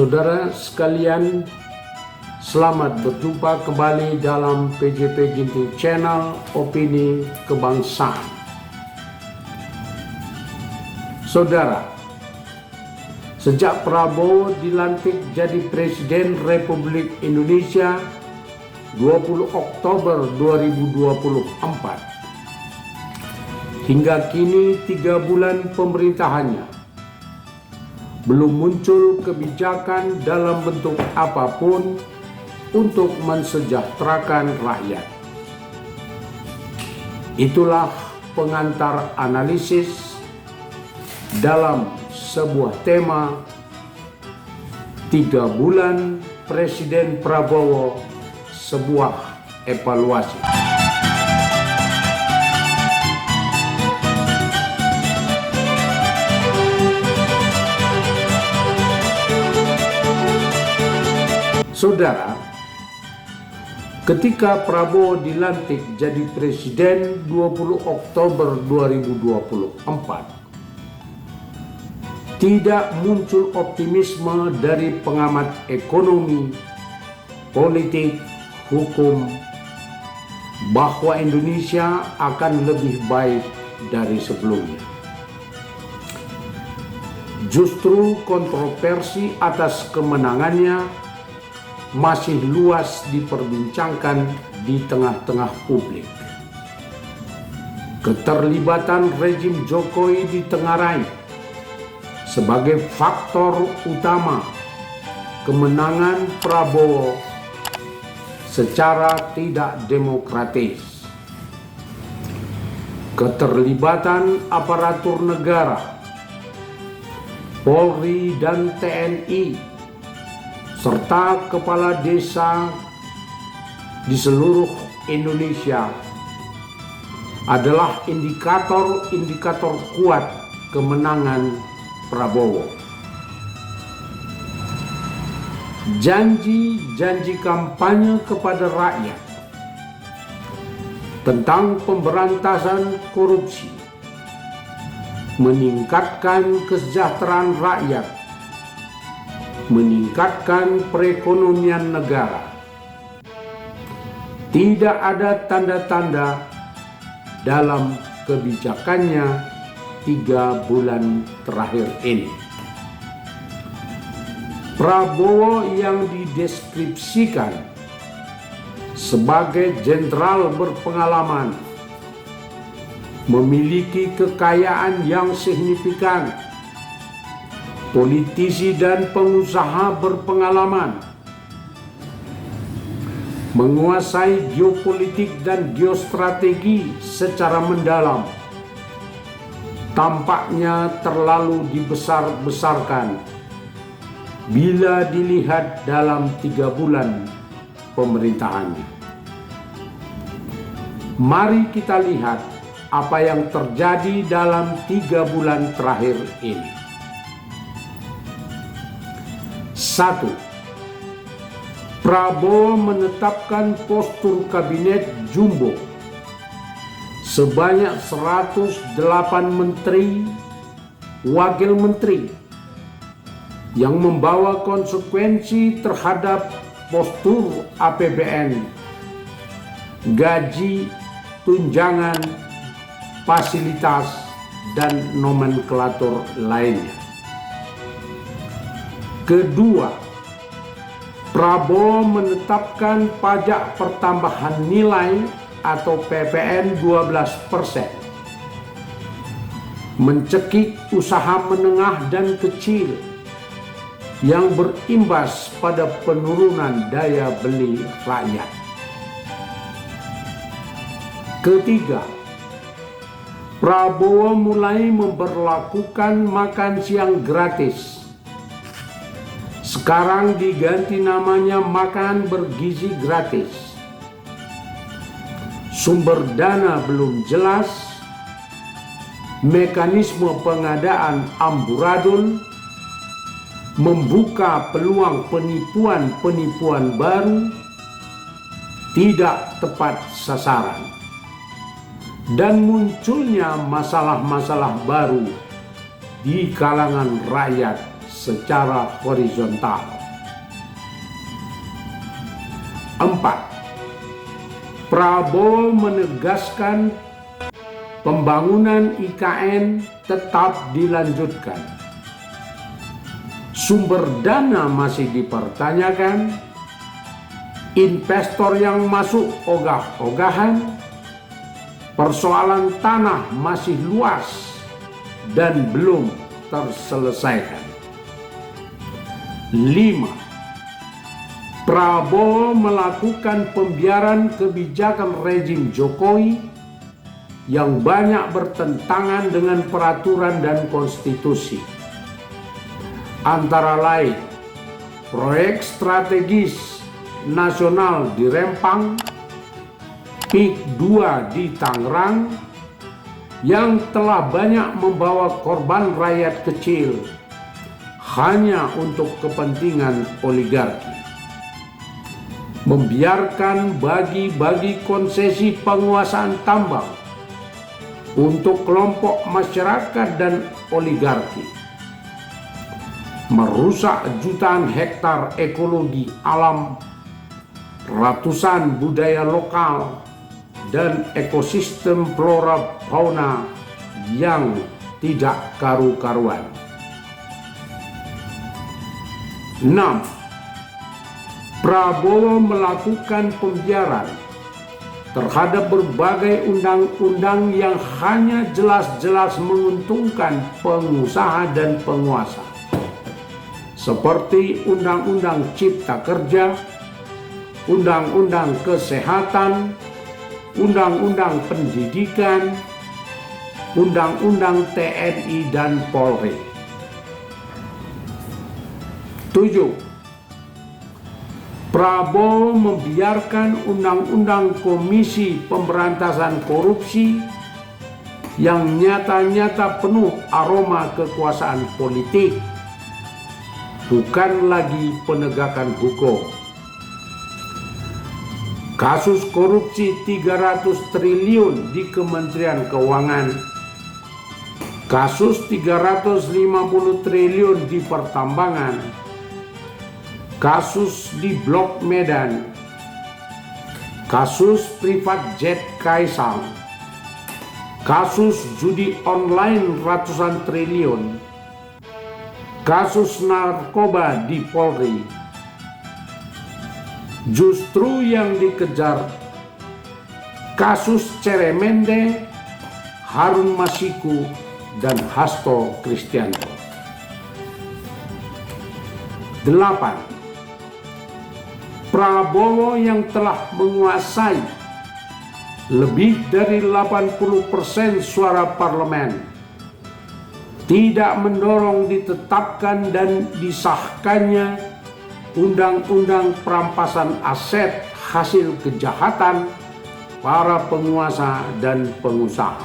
Saudara sekalian, selamat berjumpa kembali dalam PJP Ginting Channel Opini Kebangsaan. Saudara, sejak Prabowo dilantik jadi Presiden Republik Indonesia 20 Oktober 2024, hingga kini 3 bulan pemerintahannya, belum muncul kebijakan dalam bentuk apapun untuk mensejahterakan rakyat. Itulah pengantar analisis dalam sebuah tema 3 bulan Presiden Prabowo, sebuah evaluasi. Saudara, ketika Prabowo dilantik jadi Presiden 20 Oktober 2024, tidak muncul optimisme dari pengamat ekonomi, politik, hukum, bahwa Indonesia akan lebih baik dari sebelumnya. Justru kontroversi atas kemenangannya masih luas diperbincangkan di tengah-tengah publik. Keterlibatan rejim Jokowi ditengarai sebagai faktor utama kemenangan Prabowo secara tidak demokratis. Keterlibatan aparatur negara, Polri dan TNI, serta kepala desa di seluruh Indonesia adalah indikator kuat kemenangan Prabowo. Janji kampanye kepada rakyat tentang pemberantasan korupsi, meningkatkan kesejahteraan rakyat, meningkatkan perekonomian negara, tidak ada tanda-tanda dalam kebijakannya 3 bulan terakhir ini. Prabowo yang dideskripsikan sebagai jenderal berpengalaman, memiliki kekayaan yang signifikan, politisi dan pengusaha berpengalaman, menguasai geopolitik dan geostrategi secara mendalam, tampaknya terlalu dibesar-besarkan bila dilihat dalam 3 bulan pemerintahannya. Mari kita lihat apa yang terjadi dalam 3 bulan terakhir ini. 1. Prabowo menetapkan postur kabinet jumbo sebanyak 108 menteri, wakil menteri, yang membawa konsekuensi terhadap postur APBN, gaji, tunjangan, fasilitas, dan nomenklatur lainnya. Kedua, Prabowo menetapkan pajak pertambahan nilai atau PPN 12%, mencekik usaha menengah dan kecil yang berimbas pada penurunan daya beli rakyat. Ketiga, Prabowo mulai memberlakukan makan siang gratis. Sekarang diganti namanya makan bergizi gratis. Sumber dana belum jelas, mekanisme pengadaan amburadul, membuka peluang penipuan baru, tidak tepat sasaran, dan munculnya masalah-masalah baru di kalangan rakyat secara horizontal. Prabowo menegaskan pembangunan IKN tetap dilanjutkan. Sumber dana masih dipertanyakan, investor yang masuk ogah-ogahan, persoalan tanah masih luas dan belum terselesaikan. 5. Prabowo melakukan pembiaran kebijakan rezim Jokowi yang banyak bertentangan dengan peraturan dan konstitusi. Antara lain, proyek strategis nasional di Rempang, PIK 2 di Tangerang, yang telah banyak membawa korban rakyat kecil hanya untuk kepentingan oligarki. Membiarkan bagi-bagi konsesi penguasaan tambang untuk kelompok masyarakat dan oligarki. Merusak jutaan hektar ekologi alam, ratusan budaya lokal, dan ekosistem flora fauna yang tidak karu-karuan. 6. Prabowo melakukan pembiaran terhadap berbagai undang-undang yang hanya jelas-jelas menguntungkan pengusaha dan penguasa, seperti Undang-Undang Cipta Kerja, Undang-Undang Kesehatan, Undang-Undang Pendidikan, Undang-Undang TNI dan Polri. 7. Prabowo membiarkan Undang-Undang Komisi Pemberantasan Korupsi yang nyata-nyata penuh aroma kekuasaan politik, bukan lagi penegakan hukum. Kasus korupsi 300 triliun di Kementerian Keuangan, kasus 350 triliun di pertambangan, kasus di Blok Medan, kasus privat jet Kaisang, kasus judi online ratusan triliun, kasus narkoba di Polri. Justru yang dikejar kasus Ceremende, Harun Masiku, dan Hasto Kristianto. 8. Prabowo yang telah menguasai lebih dari 80% suara parlemen tidak mendorong ditetapkan dan disahkannya Undang-Undang Perampasan Aset Hasil Kejahatan para penguasa dan pengusaha.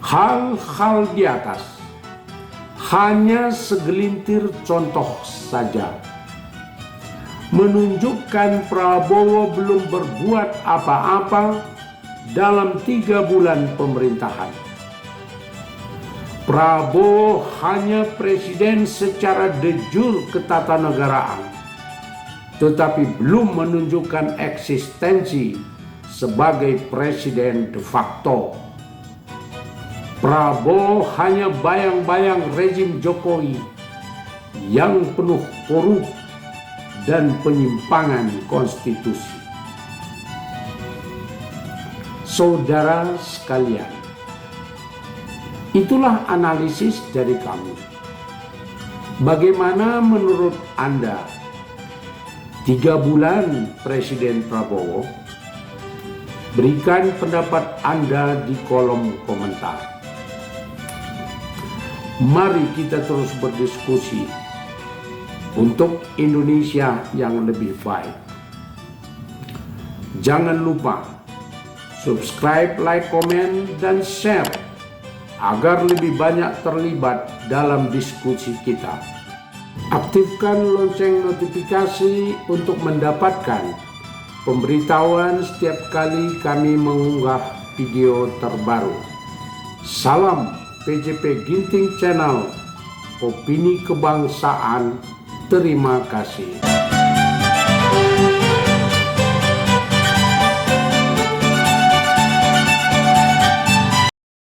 Hal-hal di atas hanya segelintir contoh saja, menunjukkan Prabowo belum berbuat apa-apa dalam 3 bulan pemerintahan. Prabowo hanya presiden secara de jure ketatanegaraan, tetapi belum menunjukkan eksistensi sebagai presiden de facto. Prabowo hanya bayang-bayang rezim Jokowi yang penuh korup dan penyimpangan konstitusi. Saudara sekalian, itulah analisis dari kami. Bagaimana menurut Anda 3 bulan Presiden Prabowo? Berikan pendapat Anda di kolom komentar. Mari kita terus berdiskusi untuk Indonesia yang lebih baik. Jangan lupa subscribe, like, komen, dan share agar lebih banyak terlibat dalam diskusi kita. Aktifkan lonceng notifikasi untuk mendapatkan pemberitahuan setiap kali kami mengunggah video terbaru. Salam PJP Ginting Channel, opini kebangsaan. Terima kasih.